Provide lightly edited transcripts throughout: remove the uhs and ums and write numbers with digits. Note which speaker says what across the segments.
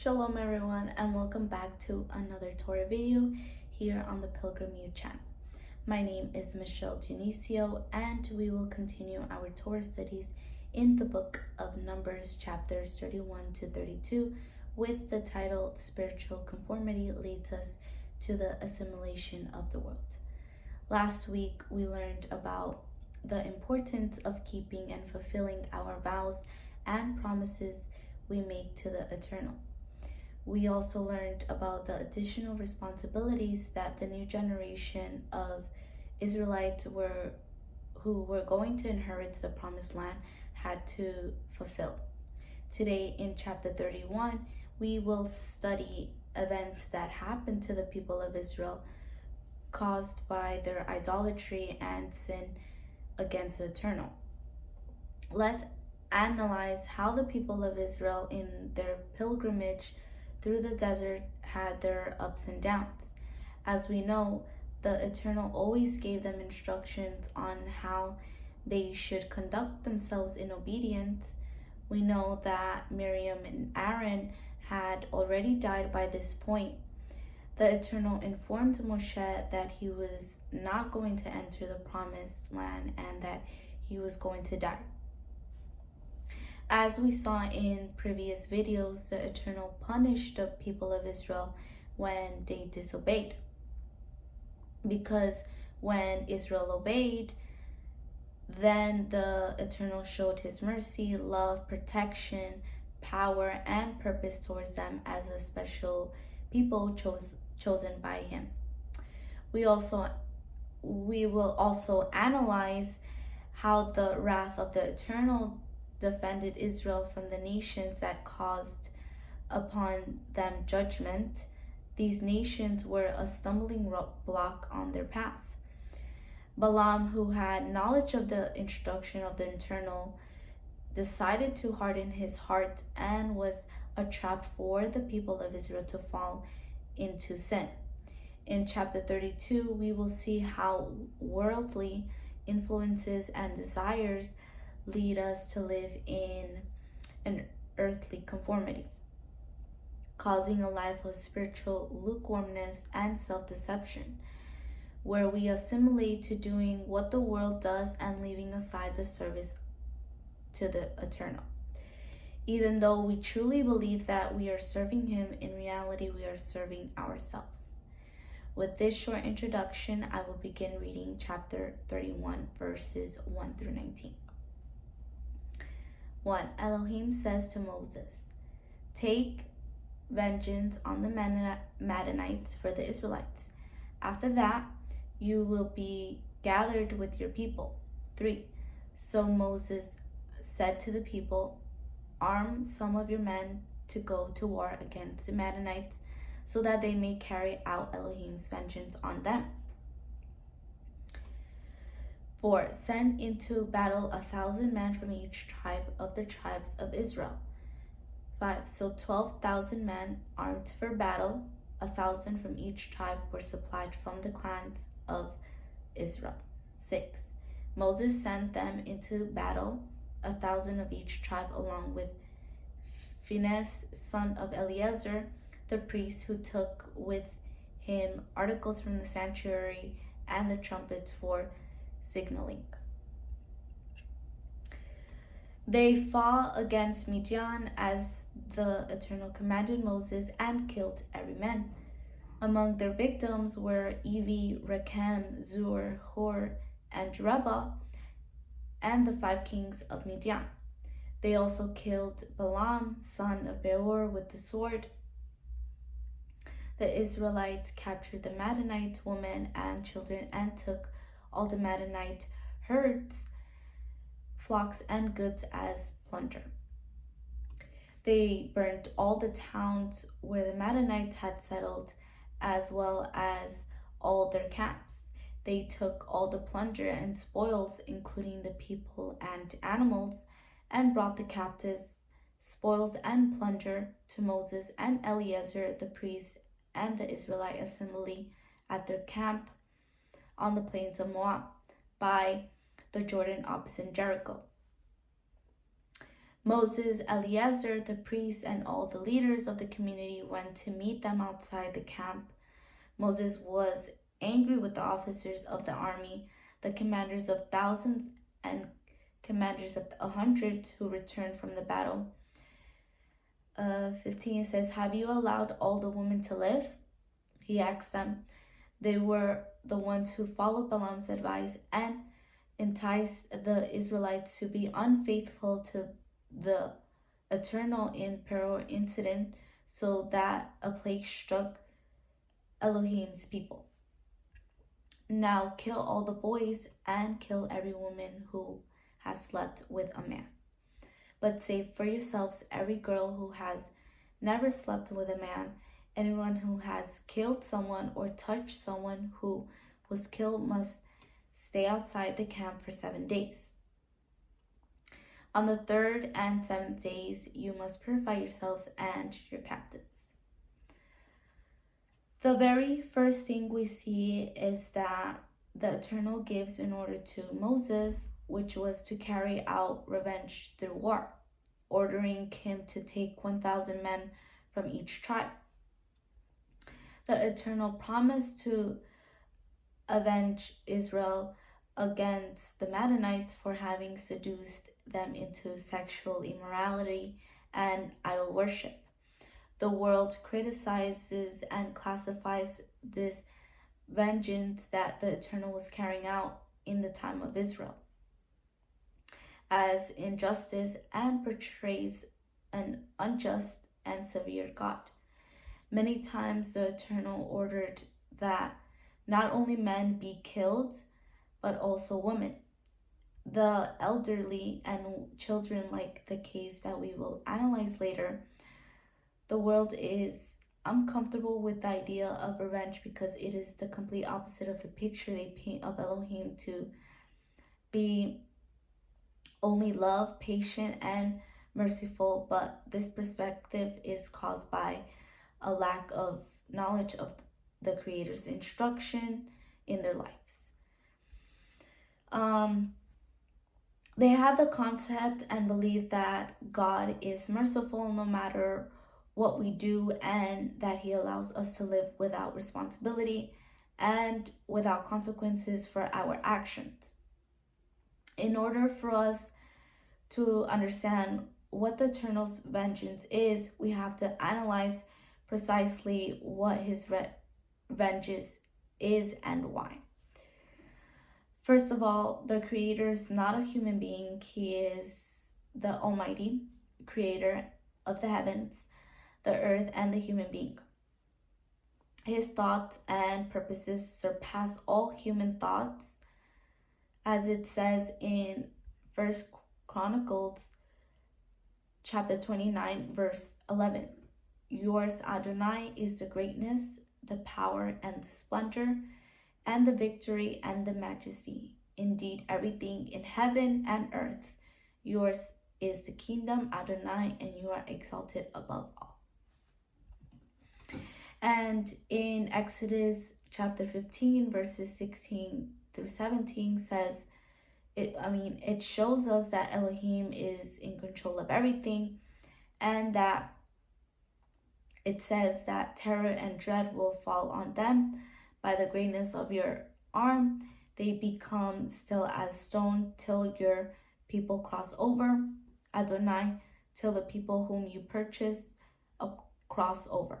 Speaker 1: Shalom everyone, and welcome back to another Torah video here on the Pilgrim U channel. My name is Michelle Dionisio, and we will continue our Torah studies in the book of Numbers chapters 31 to 32 with the title Spiritual Conformity Leads Us to the Assimilation of the World. Last week we learned about the importance of keeping and fulfilling our vows and promises we make to the Eternal. We also learned about the additional responsibilities that the new generation of Israelites who were going to inherit the promised land had to fulfill. Today in chapter 31, we will study events that happened to the people of Israel caused by their idolatry and sin against the Eternal. Let's analyze how the people of Israel in their pilgrimage through the desert had their ups and downs. As we know, the Eternal always gave them instructions on how they should conduct themselves in obedience. We know that Miriam and Aaron had already died by this point. The Eternal informed Moshe that he was not going to enter the promised land and that he was going to die. As we saw in previous videos, the Eternal punished the people of Israel when they disobeyed. Because when Israel obeyed, then the Eternal showed his mercy, love, protection, power, and purpose towards them as a special people chosen by him. We will also analyze how the wrath of the Eternal defended Israel from the nations that caused upon them judgment. These nations were a stumbling block on their path. Balaam, who had knowledge of the instruction of the Eternal, decided to harden his heart and was a trap for the people of Israel to fall into sin. In chapter 32, we will see how worldly influences and desires lead us to live in an earthly conformity, causing a life of spiritual lukewarmness and self-deception, where we assimilate to doing what the world does and leaving aside the service to the Eternal. Even though we truly believe that we are serving him, in reality we are serving ourselves. With this short introduction, I will begin reading chapter 31, verses 1 through 19. 1. Elohim says to Moses, "Take vengeance on the Madianites for the Israelites. After that, you will be gathered with your people." 3. So Moses said to the people, "Arm some of your men to go to war against the Madianites, so that they may carry out Elohim's vengeance on them." 4. Send into battle 1,000 men from each tribe of the tribes of Israel. 5. So 12,000 men armed for battle, 1,000 from each tribe, were supplied from the clans of Israel. 6. Moses sent them into battle, 1,000 of each tribe, along with Phinehas, son of Eleazar, the priest, who took with him articles from the sanctuary and the trumpets for signaling. They fought against Midian as the Eternal commanded Moses and killed every man. Among their victims were Evi, Rechem, Zur, Hor, and Reba, and the 5 kings of Midian. They also killed Balaam, son of Beor, with the sword. The Israelites captured the Madianite women and children and took all the Madianite herds, flocks, and goods as plunder. They burnt all the towns where the Madianites had settled, as well as all their camps. They took all the plunder and spoils, including the people and animals, and brought the captives, spoils, and plunder to Moses and Eleazar the priest and the Israelite assembly at their camp on the plains of Moab by the Jordan opposite Jericho. Moses, Eleazar, the priest, and all the leaders of the community went to meet them outside the camp. Moses was angry with the officers of the army, the commanders of thousands and commanders of hundreds who returned from the battle. 15 says, "Have you allowed all the women to live?" He asked them. They were the ones who followed Balaam's advice and enticed the Israelites to be unfaithful to the eternal in Peor incident, so that a plague struck Elohim's people. Now kill all the boys and kill every woman who has slept with a man. But save for yourselves every girl who has never slept with a man. Anyone who has killed someone or touched someone who was killed must stay outside the camp for 7 days. On the 3rd and 7th days, you must purify yourselves and your captives. The very first thing we see is that the Eternal gives in order to Moses, which was to carry out revenge through war, ordering him to take 1,000 men from each tribe. The Eternal promised to avenge Israel against the Madianites for having seduced them into sexual immorality and idol worship. The world criticizes and classifies this vengeance that the Eternal was carrying out in the time of Israel as injustice and portrays an unjust and severe God. Many times the Eternal ordered that not only men be killed, but also women, the elderly, and children, like the case that we will analyze later. The world is uncomfortable with the idea of revenge because it is the complete opposite of the picture they paint of Elohim to be only love, patient, and merciful. But this perspective is caused by a lack of knowledge of the Creator's instruction in their lives. They have the concept and belief that God is merciful no matter what we do, and that He allows us to live without responsibility and without consequences for our actions. In order for us to understand what the Eternal's vengeance is, we have to analyze precisely what His vengeance is and why. First of all, the Creator is not a human being. He is the Almighty Creator of the heavens, the earth, and the human being. His thoughts and purposes surpass all human thoughts, as it says in 1 Chronicles chapter 29, verse 11. Yours, Adonai, is the greatness, the power, and the splendor, and the victory, and the majesty. Indeed, everything in heaven and earth, yours is the kingdom, Adonai, and you are exalted above all. And in Exodus chapter 15, verses 16 through 17 says, it shows us that Elohim is in control of everything, and that it says that terror and dread will fall on them. By the greatness of your arm, they become still as stone till your people cross over, Adonai, till the people whom you purchase cross over.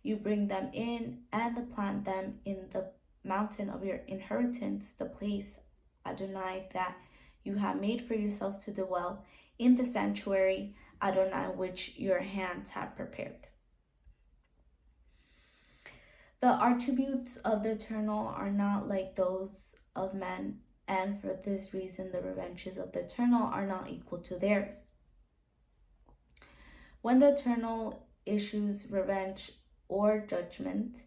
Speaker 1: You bring them in and plant them in the mountain of your inheritance, the place, Adonai, that you have made for yourself to dwell, in the sanctuary, Adonai, which your hands have prepared. The attributes of the Eternal are not like those of men, and for this reason the revenges of the Eternal are not equal to theirs. When the Eternal issues revenge or judgment,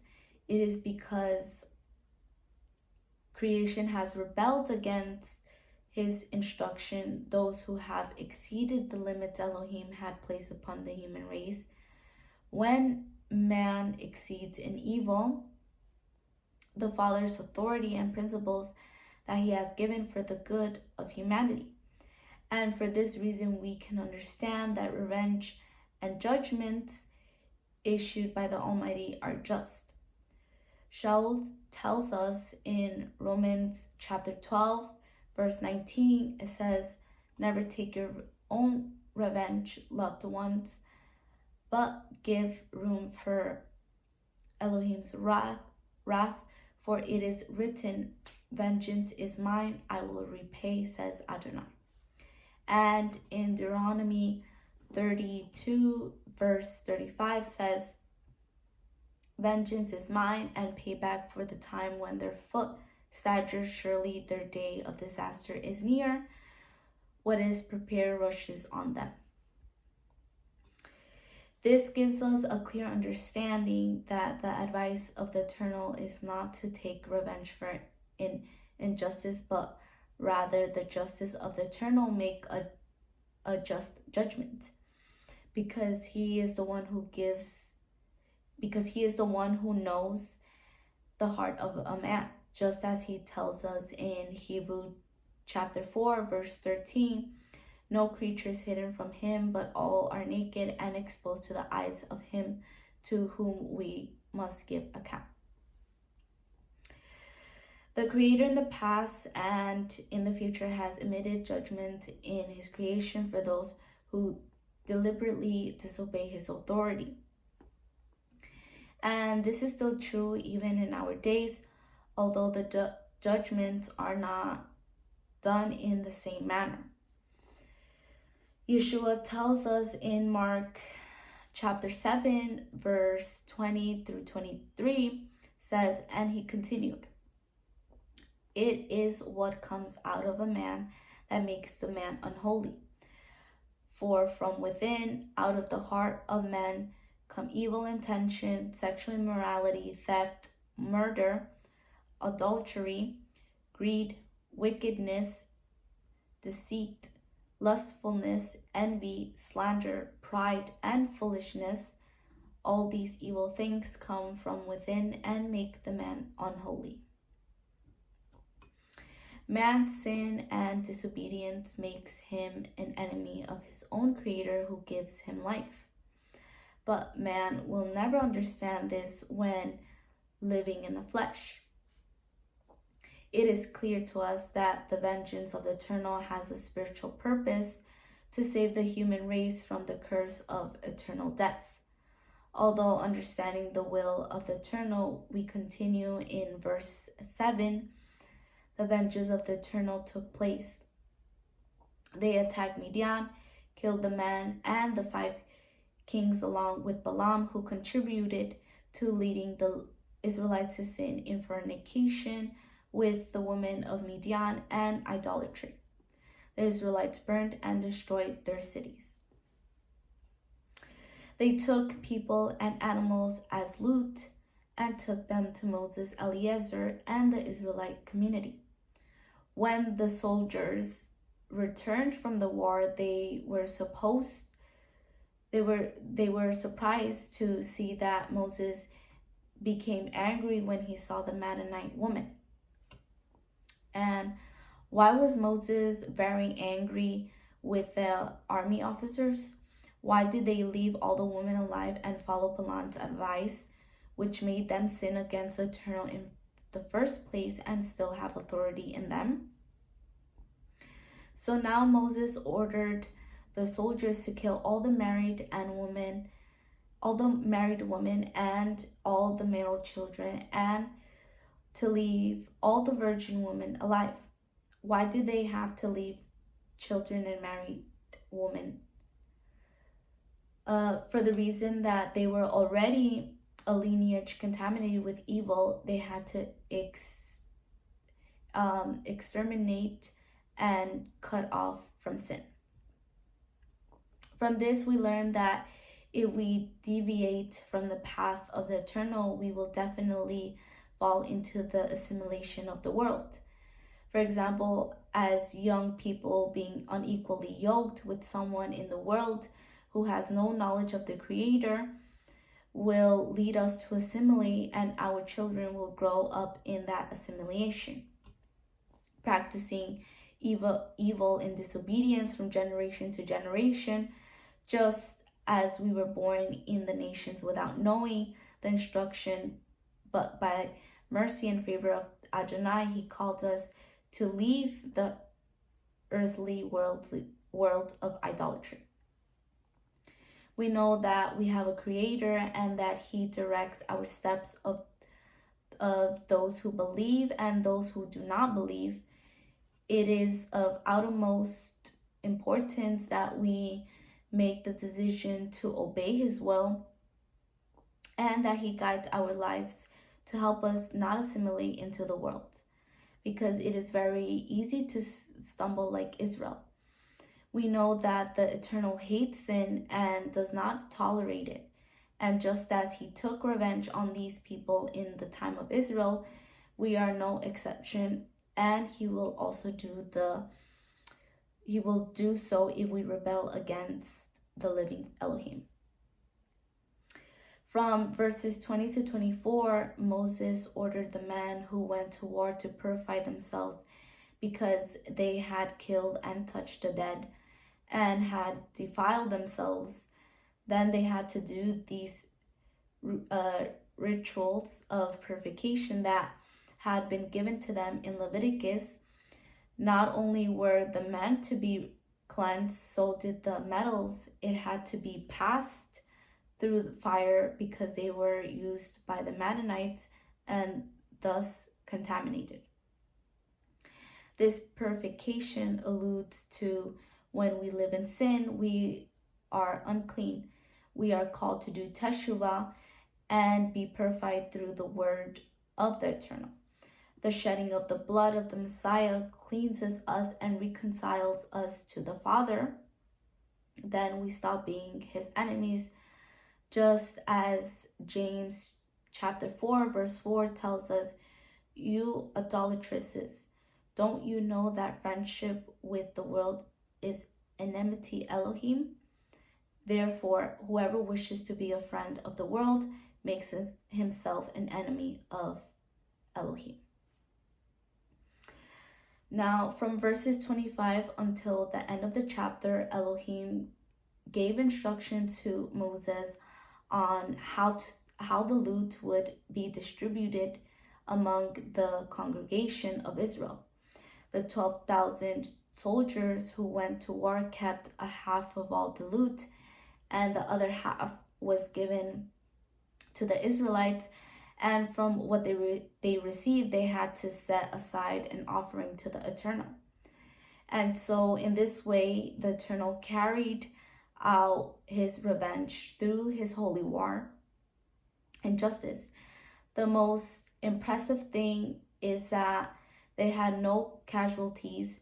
Speaker 1: it is because creation has rebelled against His instruction, those who have exceeded the limits Elohim had placed upon the human race. When man exceeds in evil the Father's authority and principles that He has given for the good of humanity, And for this reason, we can understand that revenge and judgments issued by the Almighty are just. Shaul tells us in Romans chapter 12, verse 19, it says, "Never take your own revenge, loved ones, but give room for Elohim's wrath, for it is written, vengeance is mine, I will repay, says Adonai." And in Deuteronomy 32, verse 35 says, "Vengeance is mine, and payback for the time when their foot staggers, surely their day of disaster is near. What is prepared rushes on them." This gives us a clear understanding that the advice of the Eternal is not to take revenge for injustice, but rather the justice of the Eternal make a just judgment, because he is the one who knows the heart of a man, just as he tells us in Hebrew chapter 4, verse 13, "No creature is hidden from him, but all are naked and exposed to the eyes of him to whom we must give account." The Creator in the past and in the future has emitted judgment in his creation for those who deliberately disobey his authority. And this is still true even in our days, although the judgments are not done in the same manner. Yeshua tells us in Mark chapter 7, verse 20 through 23, says, "And he continued, it is what comes out of a man that makes the man unholy. For from within, out of the heart of man, come evil intention, sexual immorality, theft, murder, adultery, greed, wickedness, deceit, lustfulness, envy, slander, pride, and foolishness. All these evil things come from within and make the man unholy." Man's sin and disobedience makes him an enemy of his own Creator who gives him life. But man will never understand this when living in the flesh. It is clear to us that the vengeance of the Eternal has a spiritual purpose to save the human race from the curse of eternal death. Although understanding the will of the Eternal, we continue in verse 7, the vengeance of the Eternal took place. They attacked Midian, killed the man and the 5 kings along with Balaam, who contributed to leading the Israelites to sin in fornication with the women of Midian and idolatry. The Israelites burned and destroyed their cities. They took people and animals as loot and took them to Moses, Eleazar, and the Israelite community. When the soldiers returned from the war, they were surprised to see that Moses became angry when he saw the Midianite woman. And why was Moses very angry with the army officers? Why did they leave all the women alive and follow Balaam's advice, which made them sin against the Eternal in the first place and still have authority in them? So now Moses ordered the soldiers to kill all the married women and all the male children, and to leave all the virgin women alive. Why did they have to leave children and married women? For the reason that they were already a lineage contaminated with evil, they had to exterminate and cut off from sin. From this, we learn that if we deviate from the path of the Eternal, we will definitely fall into the assimilation of the world. For example, as young people being unequally yoked with someone in the world who has no knowledge of the Creator will lead us to assimilate, and our children will grow up in that assimilation, practicing evil and disobedience from generation to generation, just as we were born in the nations without knowing the instruction, but by mercy and favor of Adonai, he called us to leave the earthly world of idolatry. We know that we have a creator and that he directs our steps of those who believe and those who do not believe. It is of utmost importance that we make the decision to obey his will and that he guides our lives to help us not assimilate into the world, because it is very easy to stumble like Israel. We know that the Eternal hates sin and does not tolerate it. And just as he took revenge on these people in the time of Israel, we are no exception, and he will also do so if we rebel against the living Elohim. From verses 20 to 24, Moses ordered the men who went to war to purify themselves because they had killed and touched the dead and had defiled themselves. Then they had to do these rituals of purification that had been given to them in Leviticus. Not only were the men to be cleansed, so did the metals. It had to be passed through the fire because they were used by the Mennonites and thus contaminated. This purification alludes to when we live in sin, we are unclean. We are called to do teshuvah and be purified through the word of the Eternal. The shedding of the blood of the Messiah cleanses us and reconciles us to the Father. Then we stop being his enemies, just as James chapter 4 verse 4 tells us, "You idolatresses, don't you know that friendship with the world is enmity Elohim? Therefore, whoever wishes to be a friend of the world makes himself an enemy of Elohim." Now, from verses 25 until the end of the chapter, Elohim gave instruction to Moses on how the loot would be distributed among the congregation of Israel. The 12,000 soldiers who went to war kept a half of all the loot, and the other half was given to the Israelites, and from what they received, they had to set aside an offering to the Eternal. And so in this way, the Eternal carried out his revenge through his holy war and justice. The most impressive thing is that they had no casualties.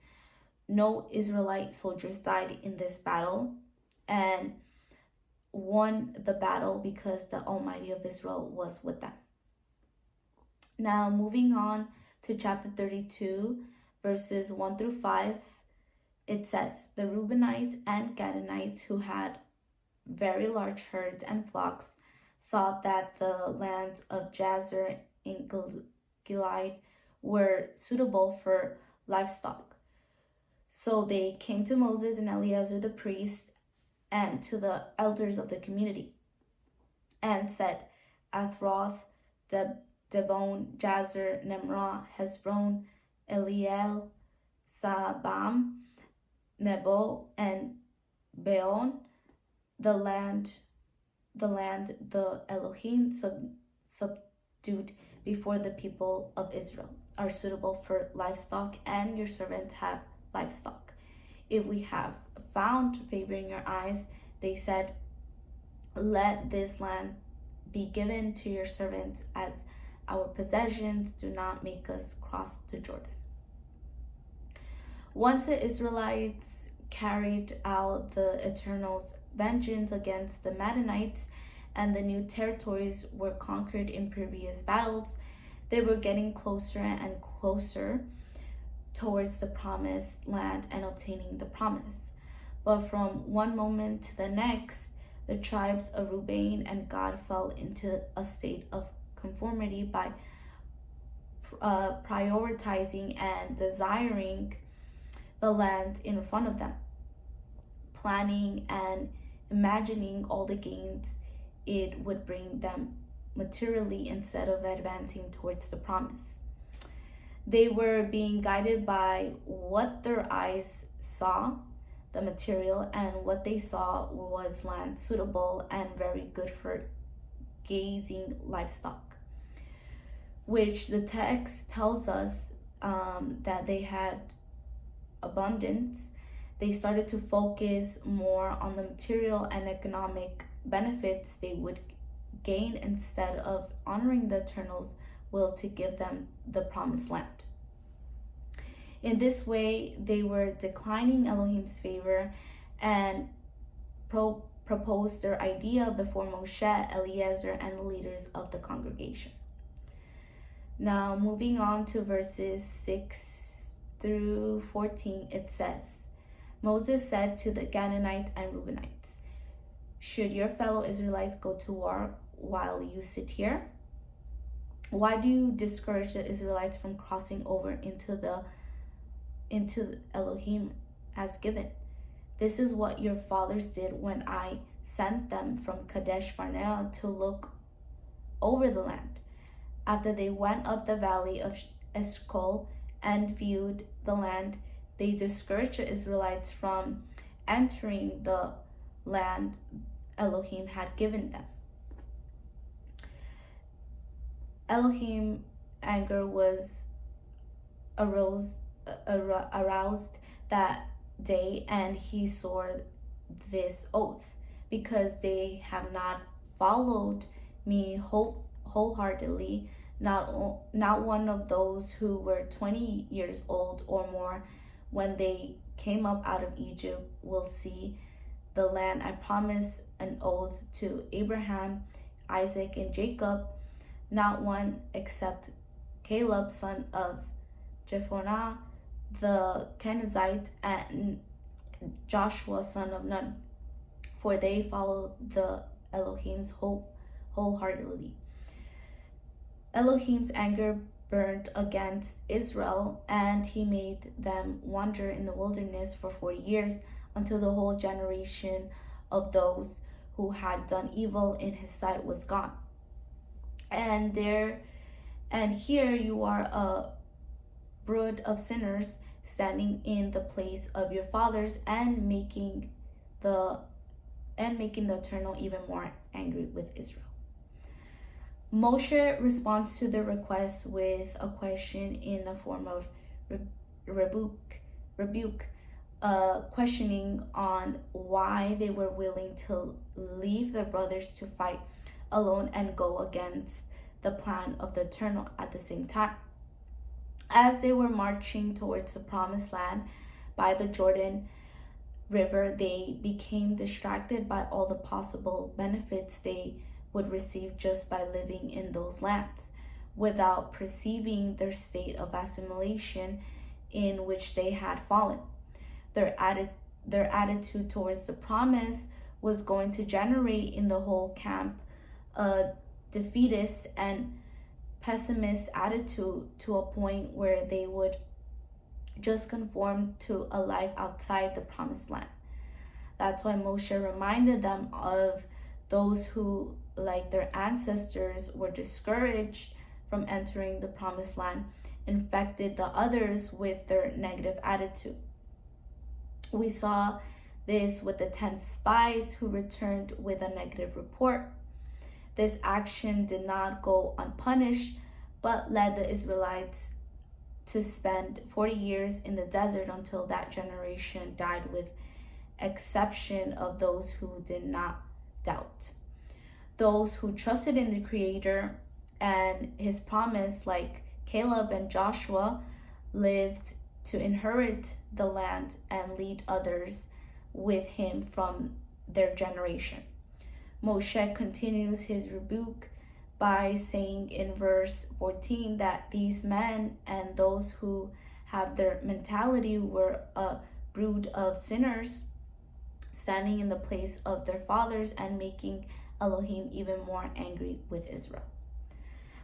Speaker 1: No Israelite soldiers died in this battle and won the battle because the Almighty of Israel was with them. Now, moving on to chapter 32, verses 1 through 5, it says, "The Reubenites and Gadites who had very large herds and flocks saw that the lands of Jazer in Gilead were suitable for livestock. So they came to Moses and Eleazar the priest and to the elders of the community and said, Athroth, Debon, Jazer, Nemrah, Hezron, Eliel, Sabam, Nebo, and Beon, the land the Elohim subdued before the people of Israel are suitable for livestock, and your servants have livestock. If we have found favor in your eyes," they said, "let this land be given to your servants as our possessions. Do not make us cross the Jordan." Once the Israelites carried out the Eternal's vengeance against the Mennonites and the new territories were conquered in previous battles, they were getting closer and closer towards the promised land and obtaining the promise. But from one moment to the next, the tribes of Reuben and Gad fell into a state of conformity by prioritizing and desiring the land in front of them, planning and imagining all the gains it would bring them materially instead of advancing towards the promise. They were being guided by what their eyes saw, the material, and what they saw was land suitable and very good for grazing livestock, which the text tells us that they had abundance. They started to focus more on the material and economic benefits they would gain instead of honoring the Eternal's will to give them the promised land. In this way, they were declining Elohim's favor and proposed their idea before Moshe, Eliezer, and the leaders of the congregation. Now, moving on to verses 6 through 14, it says, Moses said to the Canaanites and Reubenites, should your fellow Israelites go to war while you sit here? Why do you discourage the Israelites from crossing over into Elohim has given? This is what your fathers did when I sent them from Kadesh Barnea to look over the land. After they went up the valley of Eshcol and viewed the land, they discouraged the Israelites from entering the land Elohim had given them. Elohim's anger was aroused that day, and he swore this oath, because they have not followed me wholeheartedly. Not one of those who were 20 years old or more when they came up out of Egypt will see the land I promised an oath to Abraham, Isaac, and Jacob. Not one except Caleb, son of Jephunneh, the Kenizzite, and Joshua, son of Nun, for they followed the Elohim's wholeheartedly. Elohim's anger burned against Israel, and he made them wander in the wilderness for 40 years, until the whole generation of those who had done evil in his sight was gone. And here you are, a brood of sinners, standing in the place of your fathers and making the Eternal even more angry with Israel. Moshe responds to the request with a question in a form of rebuke, questioning on why they were willing to leave their brothers to fight alone and go against the plan of the Eternal at the same time. As they were marching towards the promised land by the Jordan River, they became distracted by all the possible benefits they would receive just by living in those lands, without perceiving their state of assimilation in which they had fallen. Their attitude towards the promise was going to generate in the whole camp a defeatist and pessimist attitude, to a point where they would just conform to a life outside the promised land. That's why Moshe reminded them of those who, like their ancestors, were discouraged from entering the promised land, infected the others with their negative attitude. We saw this with the 10 spies who returned with a negative report. This action did not go unpunished, but led the Israelites to spend 40 years in the desert until that generation died, with exception of those who did not doubt. Those who trusted in the Creator and his promise, like Caleb and Joshua, lived to inherit the land and lead others with him from their generation. Moshe continues his rebuke by saying in verse 14 that these men and those who have their mentality were a brood of sinners, standing in the place of their fathers and making Elohim even more angry with Israel.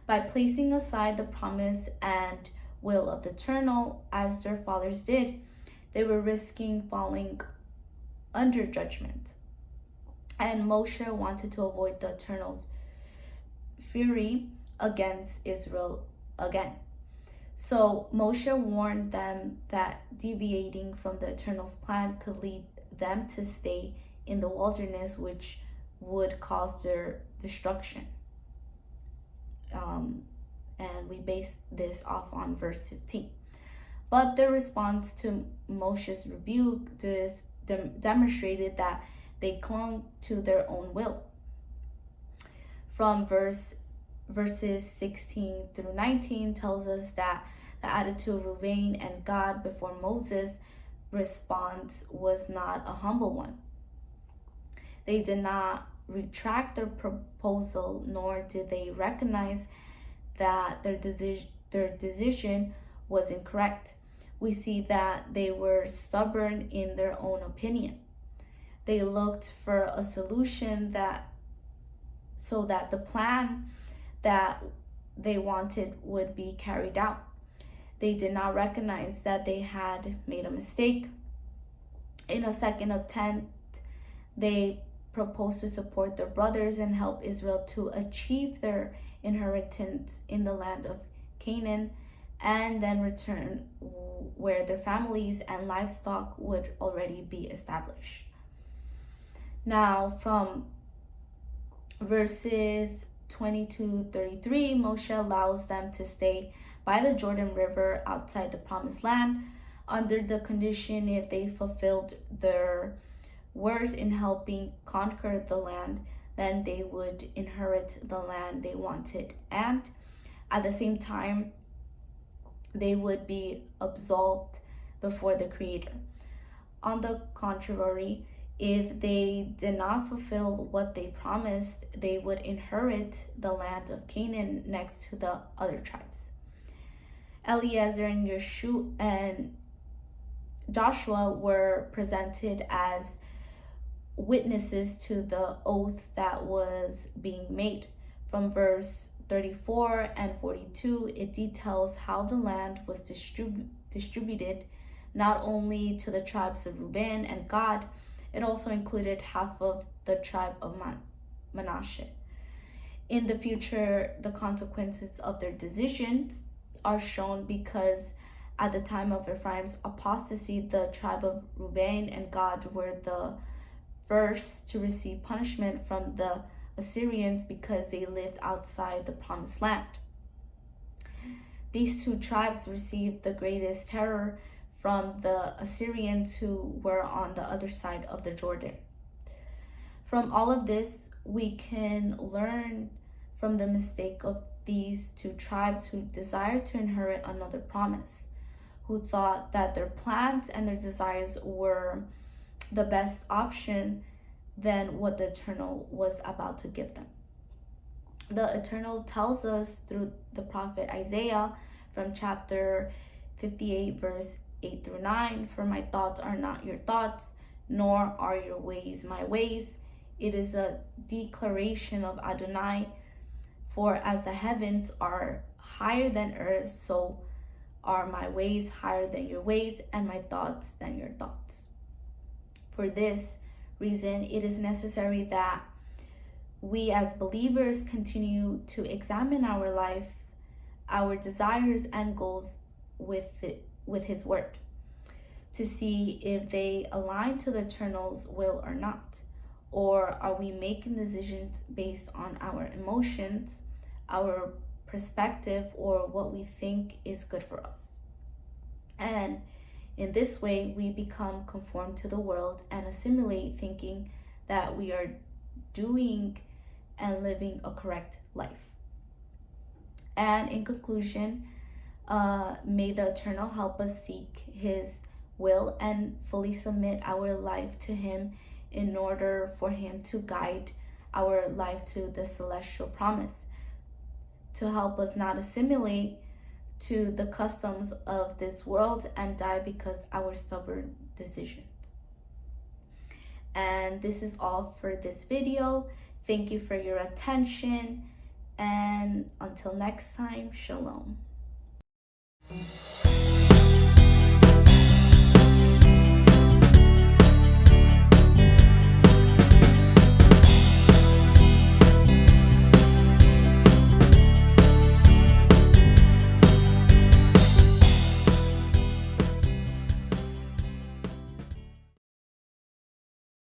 Speaker 1: By placing aside the promise and will of the Eternal, as their fathers did, They were risking falling under judgment. And Moshe wanted to avoid the Eternal's fury against Israel again. So Moshe warned them that deviating from the Eternal's plan could lead them to stay in the wilderness, which would cause their destruction. And we base this off on verse 15. But their response to Moshe's rebuke demonstrated that they clung to their own will. From verses 16 through 19 tells us that the attitude of Reuben and God before Moses' response was not a humble one. They did not retract their proposal, nor did they recognize that their decision was incorrect. We see that they were stubborn in their own opinion. They looked for a solution so that the plan that they wanted would be carried out. They did not recognize that they had made a mistake. In a second attempt, they proposed to support their brothers and help Israel to achieve their inheritance in the land of Canaan, and then return where their families and livestock would already be established. Now, from verses 22-33, Moshe allows them to stay by the Jordan River outside the promised land under the condition if they fulfilled their words in helping conquer the land, then they would inherit the land they wanted, and at the same time they would be absolved before the Creator. On the contrary, if they did not fulfill what they promised, they would inherit the land of Canaan next to the other tribes. Eliezer and Yeshua and Joshua were presented as witnesses to the oath that was being made. From verse 34 and 42, it details how the land was distributed not only to the tribes of Reuben and Gad, it also included half of the tribe of Manasseh. In the future, the consequences of their decisions are shown because at the time of Ephraim's apostasy, the tribe of Reuben and Gad were the first to receive punishment from the Assyrians because they lived outside the promised land. These two tribes received the greatest terror from the Assyrians who were on the other side of the Jordan. From all of this, we can learn from the mistake of these two tribes who desired to inherit another promise, who thought that their plans and their desires were the best option than what the Eternal was about to give them. The Eternal tells us through the prophet Isaiah from chapter 58, verse 8-9, "For my thoughts are not your thoughts, nor are your ways my ways. It is a declaration of Adonai. For as the heavens are higher than earth, so are my ways higher than your ways, and my thoughts than your thoughts." For this reason, it is necessary that we as believers continue to examine our life, our desires and goals with His Word, to see if they align to the Eternal's will or not. Or are we making decisions based on our emotions, our perspective, or what we think is good for us? And in this way, we become conformed to the world and assimilate, thinking that we are doing and living a correct life. And in conclusion, may the Eternal help us seek His will and fully submit our life to Him in order for Him to guide our life to the celestial promise, to help us not assimilate to the customs of this world and die because our stubborn decisions. And this is all for this video. Thank you for your attention, and until next time, shalom.